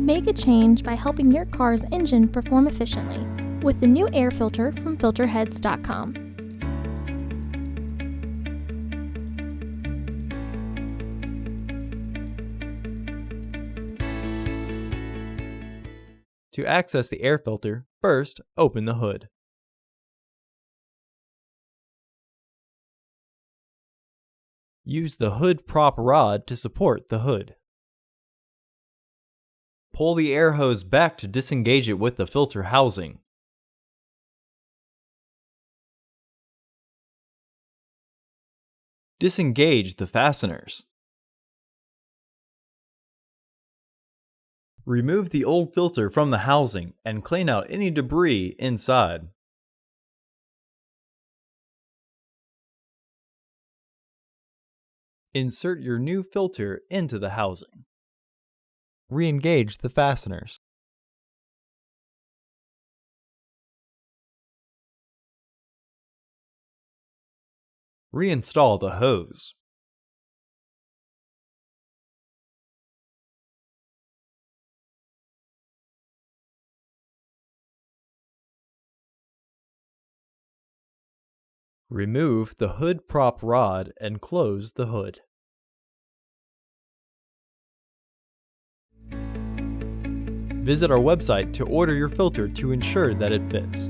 Make a change by helping your car's engine perform efficiently with the new air filter from Filterheads.com. To access the air filter, first open the hood. Use the hood prop rod to support the hood. Pull the air hose back to disengage it with the filter housing. Disengage the fasteners. Remove the old filter from the housing and clean out any debris inside. Insert your new filter into the housing. Re-engage the fasteners. Reinstall the hose. Remove the hood prop rod and close the hood. Visit our website to order your filter to ensure that it fits.